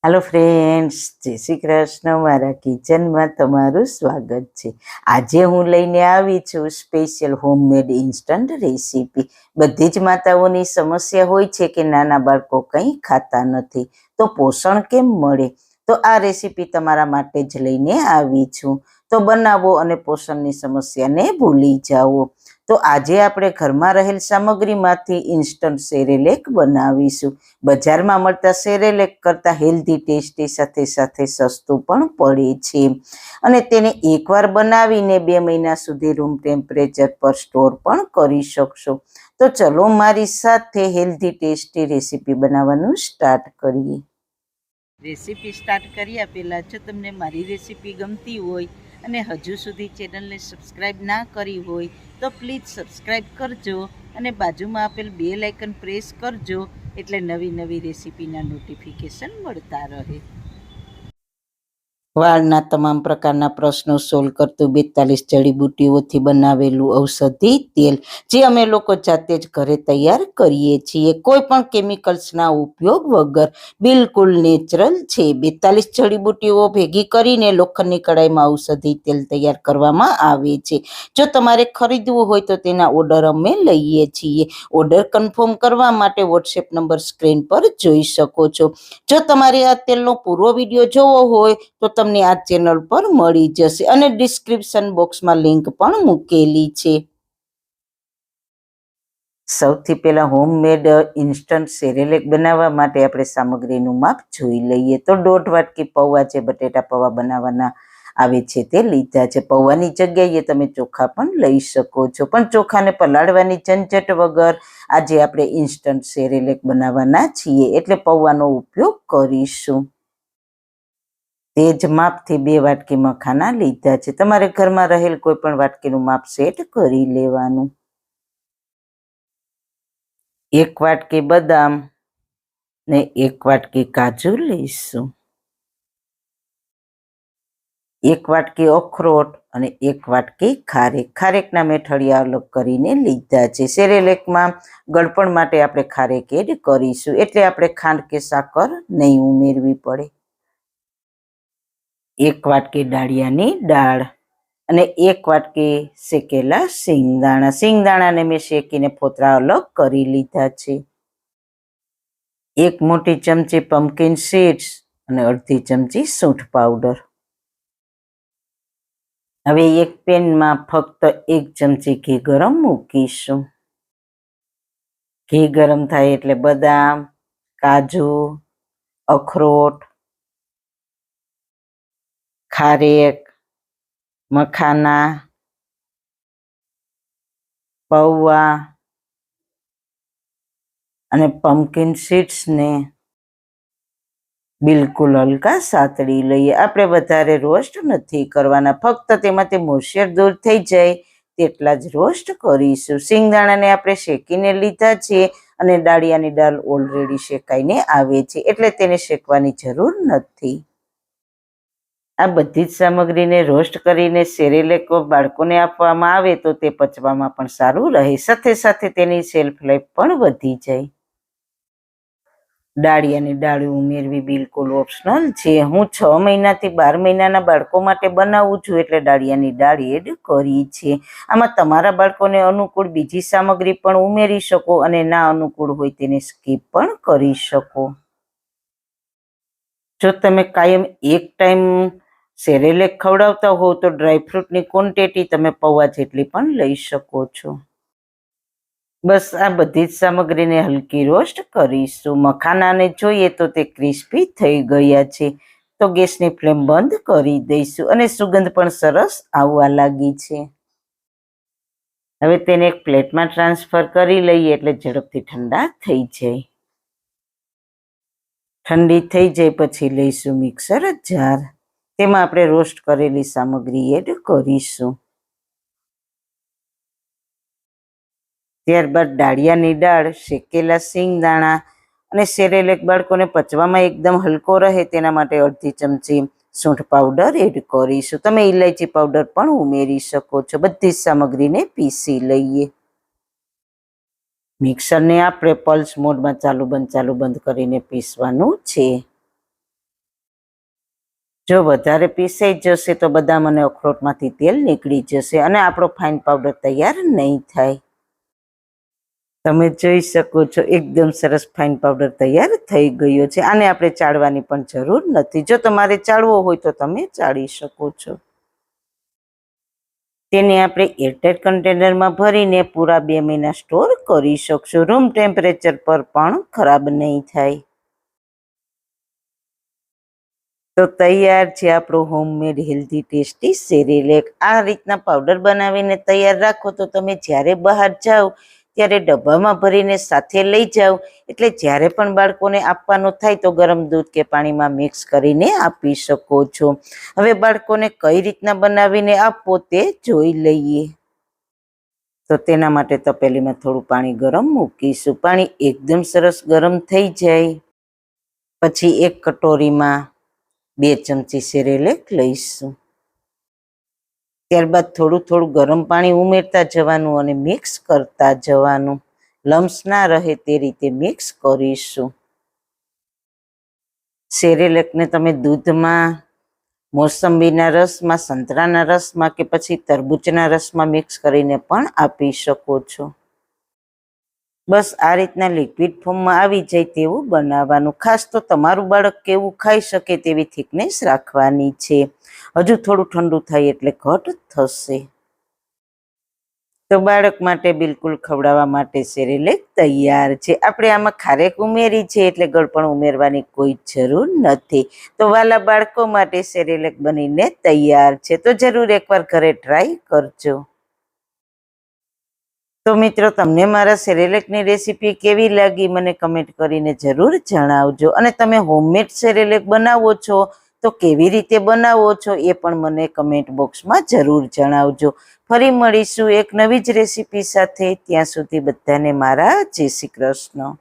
Hello friends, जय श्री कृष्ण। मारा kitchen में तमारू स्वागत है। आज हूँ लईने आवी छुं स्पेशियल होममेड इंस्टंट रेसिपी। बधी ज माताओनी समस्या होय छे के नाना बाळको कंई खाता नथी तो पोषण केम मळे। तो आ रेसिपी तमारा माटे ज लईने आवी छुं। तो बनावो अने पोषणनी समस्याने भूली जाओ। तो आजे आपणे घरमां रहेल सामग्रीमांथी इंस्टंट सेरेलेक बनावीशुं। बजारमां मळता सेरेलेक करता हेल्धी टेस्टी साथे साथे सस्तुं पण पड़े छे अने तेने एकवार बनावीने 2 महीना सुधी रूम टेम्परेचर पर स्टोर पण करी शकशो। तो चलो मारी साथे हेल्धी टेस्टी रेसिपी बनाववानुं स्टार्ट करीए। रेसिपी स्टार्ट कर्या पहेला जो तमने मारी रेसिपी गमती होय अने हजू सुधी चेनलने सब्सक्राइब ना करी होय तो प्लीज सब्सक्राइब करजो अने बाजुमां आपेल बेल आइकन प्रेस करजो एटले नवी नवी रेसिपीना नोटिफिकेशन मळता रहे। वाळना तमाम प्रकारना प्रश्नों सोल्व करतुं 42 जड़ीबूटीओथी बनावेलुं औषधि तेल जे अमे लोको जाते ज घरे तैयार करीए छीए। कोई पण केमिकल्सना उपयोग वगर बिलकुल नेचरल छे। 42 जड़ीबूटीओ भेगी करीने लोखंडनी कढ़ाईमां औषधि तेल तैयार करवामां आवे छे। जो तमारे खरीदवुं होय तो तेना ऑर्डर अमे लईए छीए। ऑर्डर कन्फर्म करवा माटे व्हाट्सएप नंबर स्क्रीन पर जोई शको छो। जो तमारे आ तेलनो पूरो विडियो जोवो होय तो तमने आ चेनल पर मળી जशे अने डिस्क्रिप्शन बॉक्स में लिंक पण मूकेली छे। सौथी पहेला होममेड इंस्टंट सेरेलेक बनाववा माटे आपणे सामग्रीनुं माप जोई लईए। तो 1.5 वाटकी पौवा जे बटेटा पौवा बनाववाना आवे छे ते लीधा छे। पौवानी जग्याए तमे चोखा पण लई शको छो, पण चोखाने पलाळवानी झंझट वगर आजे आपणे इंस्टंट सेरेलेक बनाववाना छीए एटले पौવાનો उपयोग करीशुं। तेज मापथी 2 वाटकी मखाना लीधा छे। तमारे घरमां रहेल कोई पण वाटकीनुं माप सेट करी लेवानुं। 1 वाटकी बदाम ने 1 वाटकी काजू लईशुं। 1 वाटकी अखरोट अने 1 वाटकी खारेक। खारेकना मेठड़िया अलग करीने लीधा छे। सेरेलेकमां गळपण माटे आपणे खारेक एड करीशुं एटले आपणे खांड के साकर नहीं उमेरवी पड़े। 1 वाटकी डाळियानी दाळ अने 1 वाटकी शेकेला सींगदाणा। सींगदाणाने मैं शेकीने फोतरा अलग करी लीधा छे। 1 मोटी चमची पम्पकिन सीड्स अने अर्धी चमची सूंठ पाउडर। हवे एक पेन में फक्त 1 चमची घी गरम मूकीशुं। घी गरम थाय एटले बदाम, काजू, अखरोट, खारेक, मखाना, पौवा अने पम्पकिन सीड्स ने बिलकुल हलका सातड़ी लईए। आपणे वधारे रोस्ट नथी करवाना, फक्त तेमांथी मोइश्चर दूर थई जाय तेटला ज रोस्ट करीशुं। सींगदाणाने आपणे शेकीने लीधा छे अने डाळियानी दाळ ऑलरेडी शेकाईने आवे छे एटले तेने शेकवानी जरूर नथी। आ बधी ज सामग्रीने रोस्ट करीने सेरेलेक बाळकोने आपवामां आवे तो ते पचवामां पण सारुं रहे, साथे साथे तेनी शेल्फ लाइफ पण वधी जाय। डाळियानी दाळ उमेरवी बिलकुल ऑप्शनल छे। हूँ 6 महीनाथी 12 महीनाना बाळको माटे बनावुं छुं एटले डाळियानी दाळ एड करी छे। आमां तमारा बाळकोने अनुकूळ बीजी सामग्री पण उमेरी शको अने ना अनुकूळ होय तेने स्कीप पण करी शको। जो तमे कायम एक टाइम सेरेलेक खवडावता हो तो ड्रायफ्रूटनी क्वोंटिटी तमे पौवा जेटली पण लई शको छो। बस आ बधी ज सामग्रीने हलकी रोस्ट करीशुं। मखानाने जोईए तो ते क्रिस्पी थई गया छे तो गैसनी फ्लेम बंद करी दईशुं अने सुगंध पण सरस आववा लागी छे। हवे तेने एक प्लेटमां ट्रांसफर करी लईए एटले झड़पथी ठंडा थई जाय। ठंडी थई जाय पछी लईशुं मिक्सर जार, तेमां आपणे रोस्ट करेली सामग्री एड करीशुं। त्यारबाद डाळियानी दाळ, शेकेला सींगदाणा अने सेरेलेक बाळकोने पचवामां एकदम हलको रहे तेना माटे अर्धी चमची સૂંઠ પાવડર એડ કરીશું. તમે ઇલાયચી પાવડર પણ ઉમેરી શકો છો. બધી જ સામગ્રીને પીસી લઈએ. મિક્સરને આપણે પલ્સ મોડમાં ચાલુ બંધ કરીને પીસવાનું છે. જો વધારે પીસાઈ જશે તો બદામ અને અખરોટમાંથી તેલ નીકળી જશે અને આપણો ફાઇન પાવડર તૈયાર નહીં થાય. તમે જોઈ શકો છો એકદમ સરસ ફાઇન પાવડર તૈયાર થઈ ગયો છે. આને આપણે ચાળવાની પણ જરૂર નથી. જો તમારે ચાળવો હોય તો તમે ચાળી શકો છો. તેને આપણે એરટાઇટ કન્ટેનરમાં ભરીને પૂરા 2 મહિના સ્ટોર કરી શકશો. રૂમ ટેમ્પરેચર પર પણ ખરાબ નહીં થાય. તો તૈયાર છે આપણો હોમમેડ હેલ્ધી ટેસ્ટી સેરેલેક. આ રીતના પાવડર બનાવીને તૈયાર રાખો તો તમે જ્યારે બહાર જાઓ ત્યારે ડબ્બામાં ભરીને સાથે લઈ જાઓ, એટલે જ્યારે પણ બાળકોને આપવાનું થાય તો ગરમ દૂધ કે પાણીમાં મિક્સ કરીને આપી શકો છો. હવે બાળકોને કઈ રીતના બનાવીને આપવો તે જોઈ લઈએ. તો તેના માટે તપેલીમાં થોડું પાણી ગરમ મૂકીશું. પાણી એકદમ સરસ ગરમ થઈ જાય પછી એક કટોરીમાં 2 ચમચી સેરેલેક લઈશું. ત્યારબાદ થોડું ગરમ પાણી ઉમેરતા જવાનું અને મિક્સ કરતા જવાનું. લમ્સ ના રહે તે રીતે મિક્સ કરીશું. સેરેલેકને તમે દૂધમાં, મોસંબીના રસમાં, સંતરાના રસમાં કે પછી તરબૂચના રસમાં મિક્સ કરીને પણ આપી શકો છો. બસ આ રીતના લિક્વિડ ફોર્મમાં આવી જાય તેવું બનાવવાનું. ખાસ તો તમારું બાળક કેવું ખાઈ શકે તેવી થિકનેસ રાખવાની છે. હજુ થોડું ઠંડુ થાય એટલે ઘટ થશે. તો બાળક માટે બિલકુલ ખવડાવવા માટે સેરેલેક તૈયાર છે. આપણે આમાં ખારેક ઉમેરી છે એટલે ગળપણ ઉમેરવાની કોઈ જરૂર નથી. તો વાલા બાળકો માટે સેરેલેક બનીને તૈયાર છે. તો જરૂર એકવાર ઘરે ટ્રાય કરજો. તો મિત્રો, તમને મારા સેરેલેકની રેસીપી કેવી લાગી મને કમેન્ટ કરીને જરૂર જણાવજો. અને તમે હોમમેડ સેરેલેક બનાવો છો તો કેવી રીતે બનાવો છો એ પણ મને કમેન્ટ બોક્સમાં જરૂર જણાવજો. ફરી મળીશું એક નવી જ રેસીપી સાથે. ત્યાં સુધી બધાને મારા જય શ્રી કૃષ્ણ.